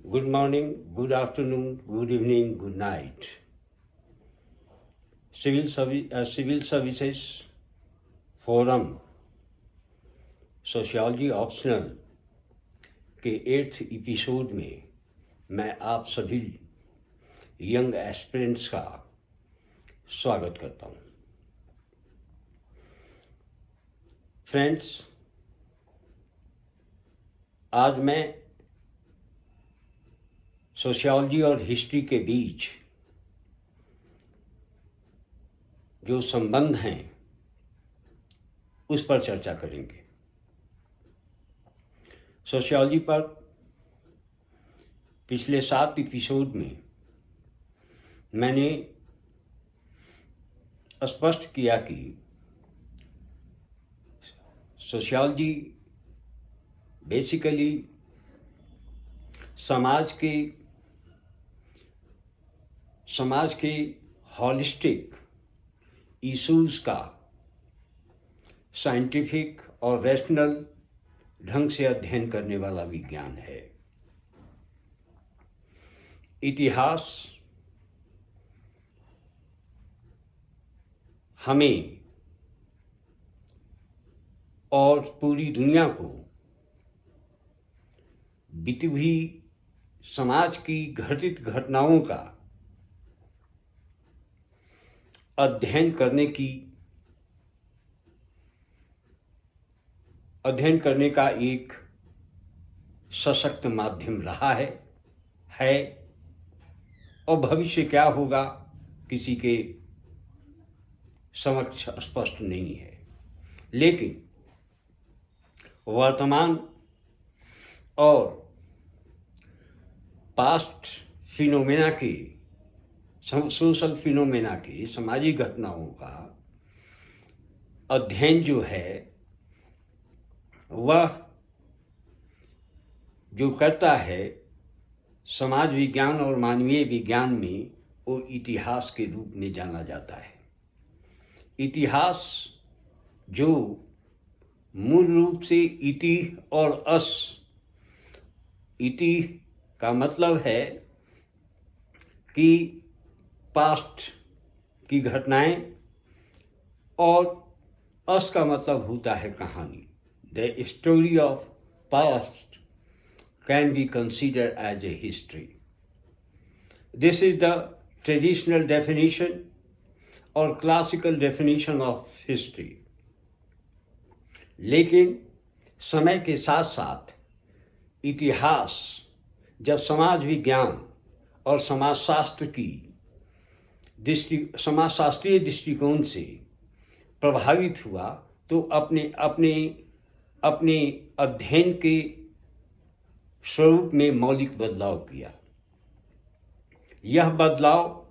Good morning, good afternoon, good evening, good night. Civil Services forum sociology optional के 8th episode में मैं आप सभी यंग एस्पिरेंट्स का स्वागत करता हूं। फ्रेंड्स, आज मैं सोशियोलॉजी और हिस्ट्री के बीच जो संबंध हैं उस पर चर्चा करेंगे। सोशियोलॉजी पर पिछले 7 एपिसोड में मैंने स्पष्ट किया कि सोशियोलॉजी बेसिकली समाज के हॉलिस्टिक इश्यूज का साइंटिफिक और रैशनल ढंग से अध्ययन करने वाला विज्ञान है। इतिहास हमें और पूरी दुनिया को बीती हुई समाज की घटित घटनाओं का अध्ययन करने का एक सशक्त माध्यम रहा है और भविष्य क्या होगा किसी के समक्ष स्पष्ट नहीं है। लेकिन वर्तमान और पास्ट फिनोमेना के सोशल फिनोमेना की सामाजिक घटनाओं का अध्ययन जो है वह जो करता है समाज विज्ञान और मानवीय विज्ञान में वो इतिहास के रूप में जाना जाता है। इतिहास जो मूल रूप से इति और अस, इति का मतलब है कि पास्ट की घटनाएं और अस का मतलब होता है कहानी। The story of past can be considered as a history. This is the traditional definition और क्लासिकल डेफिनेशन ऑफ हिस्ट्री। लेकिन समय के साथ साथ इतिहास जब समाज विज्ञान और समाजशास्त्रीय दृष्टिकोण से प्रभावित हुआ तो अपने अध्ययन के स्वरूप में मौलिक बदलाव किया। यह बदलाव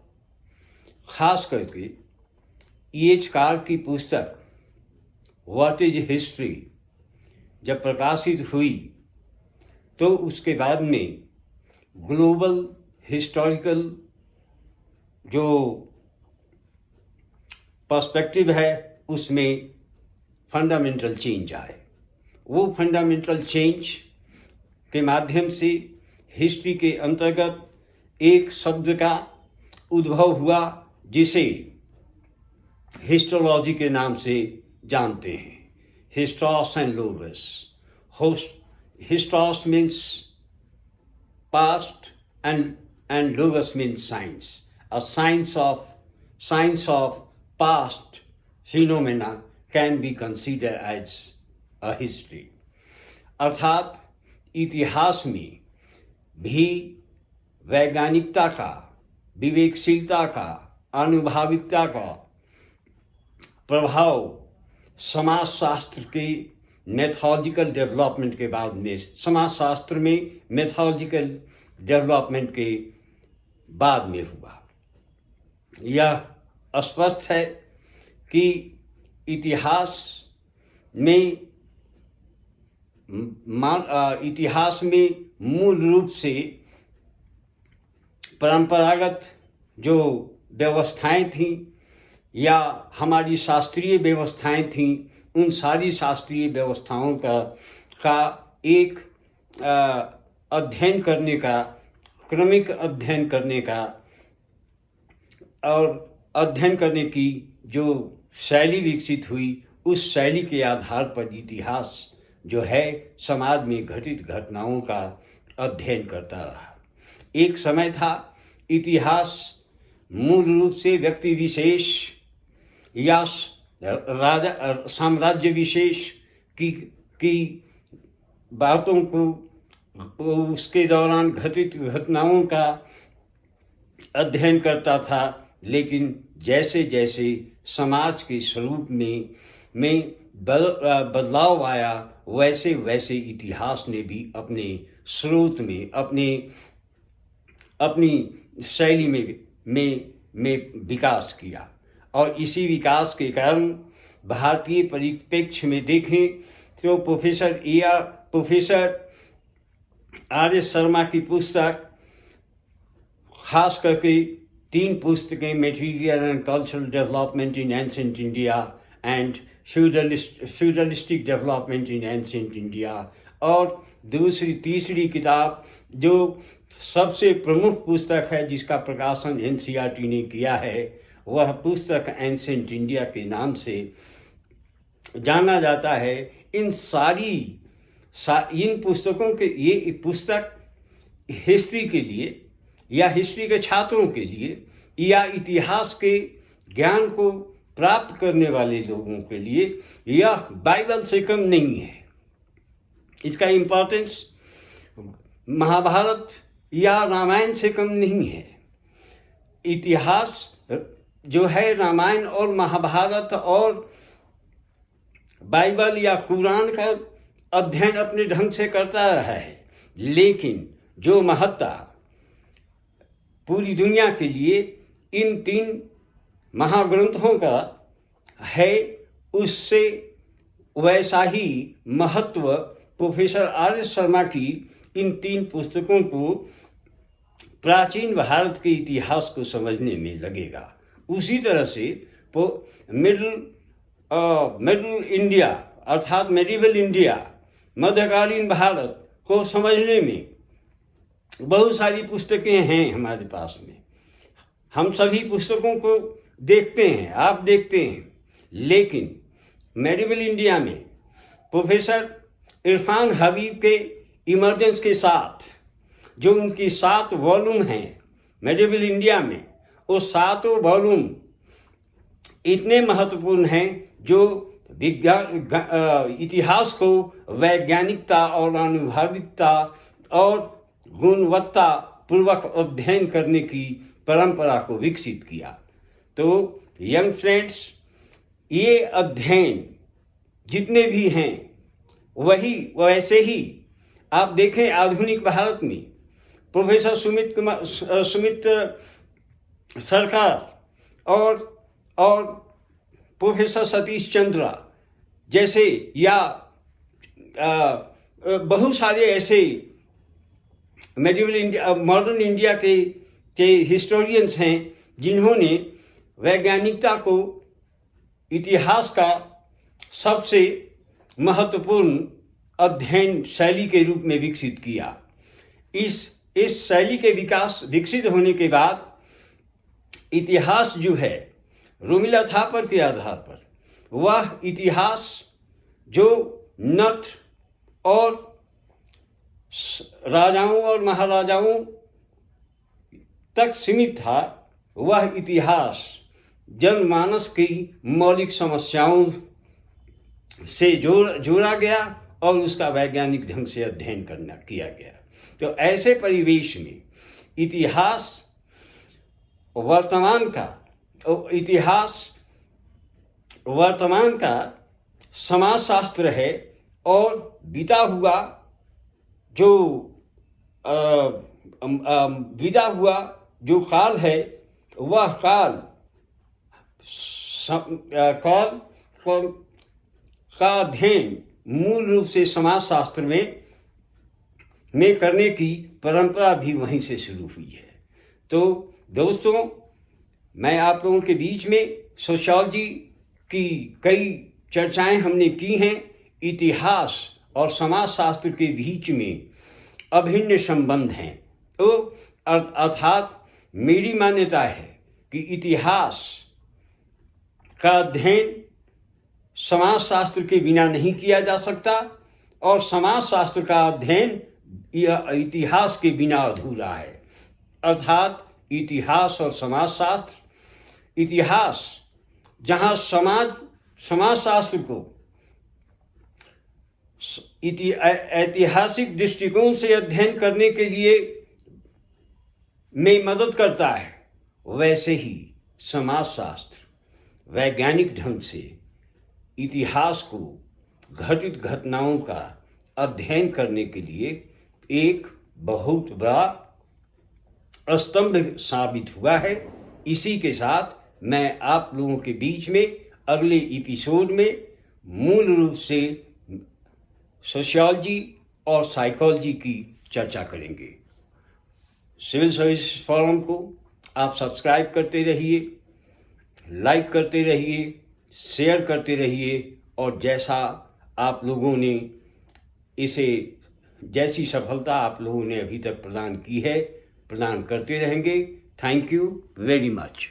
खास करके E.H. कार्ल की पुस्तक व्हाट इज हिस्ट्री जब प्रकाशित हुई तो उसके बाद में ग्लोबल हिस्टोरिकल जो पर्सपेक्टिव है उसमें फंडामेंटल चेंज आए। वो फंडामेंटल चेंज के माध्यम से हिस्ट्री के अंतर्गत एक शब्द का उद्भव हुआ जिसे हिस्टोलॉजी के नाम से जानते हैं। Histos and logos. Histos means past and logos means science. A science of past phenomena can be considered as a history. अर्थात इतिहास में भी वैज्ञानिकता का, विवेकशीलता का, अनुभाविकता का प्रभाव समाजशास्त्र के मेथोलॉजिकल डेवलपमेंट के बाद में, समाजशास्त्र में मेथोलॉजिकल डेवलपमेंट के बाद में हुआ। यह स्पष्ट है कि इतिहास में मूल रूप से परंपरागत जो व्यवस्थाएं थीं या हमारी शास्त्रीय व्यवस्थाएं थीं उन सारी शास्त्रीय व्यवस्थाओं का एक अध्ययन करने का क्रमिक अध्ययन करने का और अध्ययन करने की जो शैली विकसित हुई, उस शैली के आधार पर इतिहास जो है समाज में घटित घटनाओं का अध्ययन करता रहा। एक समय था इतिहास मूल रूप से व्यक्ति विशेष या राजा साम्राज्य विशेष की बातों को, उसके दौरान घटित घटनाओं का अध्ययन करता था। लेकिन जैसे जैसे समाज के स्वरूप में बदलाव आया, वैसे वैसे इतिहास ने भी अपने स्रोत में, अपनी शैली में विकास किया। और इसी विकास के कारण भारतीय परिप्रेक्ष्य में देखें तो प्रोफेसर आर एस शर्मा की पुस्तक, खास करके 3 पुस्तकें, material and cultural development in ancient India and feudalistic development in ancient India, और तीसरी किताब जो सबसे प्रमुख पुस्तक है जिसका प्रकाशन एनसीईआरटी ने किया है, वह पुस्तक एंशिएंट इंडिया के नाम से जाना जाता है। इन पुस्तकों के, ये पुस्तक हिस्ट्री के लिए या हिस्ट्री के छात्रों के लिए या इतिहास के ज्ञान को प्राप्त करने वाले लोगों के लिए यह बाइबल से कम नहीं है। इसका इम्पोर्टेंस महाभारत या रामायण से कम नहीं है। इतिहास जो है रामायण और महाभारत और बाइबल या कुरान का अध्ययन अपने ढंग से करता रहा है, लेकिन जो महत्ता पूरी दुनिया के लिए इन 3 महाग्रंथों का है, उससे वैसा ही महत्व प्रोफेसर आर एस शर्मा की इन 3 पुस्तकों को प्राचीन भारत के इतिहास को समझने में लगेगा। उसी तरह से मिडिल इंडिया अर्थात मेडिवल इंडिया, मध्यकालीन भारत को समझने में बहुत सारी पुस्तकें हैं हमारे पास में। हम सभी पुस्तकों को देखते हैं, आप देखते हैं, लेकिन मेडिवल इंडिया में प्रोफेसर इरफान हबीब के इमरजेंस के साथ जो उनकी 7 वॉल्यूम हैं मेडिवल इंडिया में, वो 7 वॉल्यूम इतने महत्वपूर्ण हैं जो इतिहास को वैज्ञानिकता और आनुभाविकता और गुणवत्ता पूर्वक अध्ययन करने की परंपरा को विकसित किया। तो यंग फ्रेंड्स, ये अध्ययन जितने भी हैं वैसे ही आप देखें आधुनिक भारत में प्रोफेसर सुमित सरकार और प्रोफेसर सतीश चंद्रा जैसे या बहुत सारे ऐसे मेडिवल इंडिया, मॉडर्न इंडिया के हिस्टोरियंस हैं जिन्होंने वैज्ञानिकता को इतिहास का सबसे महत्वपूर्ण अध्ययन शैली के रूप में विकसित किया। इस शैली के विकसित होने के बाद इतिहास जो है रोमिला थापर के आधार पर, वह इतिहास जो नट और राजाओं और महाराजाओं तक सीमित था, वह इतिहास जनमानस की मौलिक समस्याओं से जोड़ा गया और उसका वैज्ञानिक ढंग से अध्ययन किया गया। तो ऐसे परिवेश में इतिहास वर्तमान का समाजशास्त्र है और बीता हुआ जो काल है, वह काल का अध्ययन मूल रूप से समाजशास्त्र में करने की परंपरा भी वहीं से शुरू हुई है। तो दोस्तों, मैं आप लोगों के बीच में सोशियोलॉजी की कई चर्चाएं हमने की हैं। इतिहास और समाजशास्त्र के बीच में अभिन्न संबंध हैं। तो अर्थात मेरी मान्यता है कि इतिहास का अध्ययन समाजशास्त्र के बिना नहीं किया जा सकता और समाजशास्त्र का अध्ययन यह इतिहास के बिना अधूरा है। अर्थात इतिहास और समाजशास्त्र, इतिहास जहाँ समाजशास्त्र को ऐतिहासिक दृष्टिकोण से अध्ययन करने के लिए में मदद करता है, वैसे ही समाजशास्त्र वैज्ञानिक ढंग से इतिहास को, घटित घटनाओं का अध्ययन करने के लिए एक बहुत बड़ा स्तंभ साबित हुआ है। इसी के साथ मैं आप लोगों के बीच में अगले एपिसोड में मूल रूप से सोशियोलॉजी और साइकोलॉजी की चर्चा करेंगे। सिविल सर्विस फोरम को आप सब्सक्राइब करते रहिए, लाइक करते रहिए, शेयर करते रहिए और जैसा आप लोगों ने जैसी सफलता आप लोगों ने अभी तक प्रदान की है, प्रदान करते रहेंगे। Thank you very much.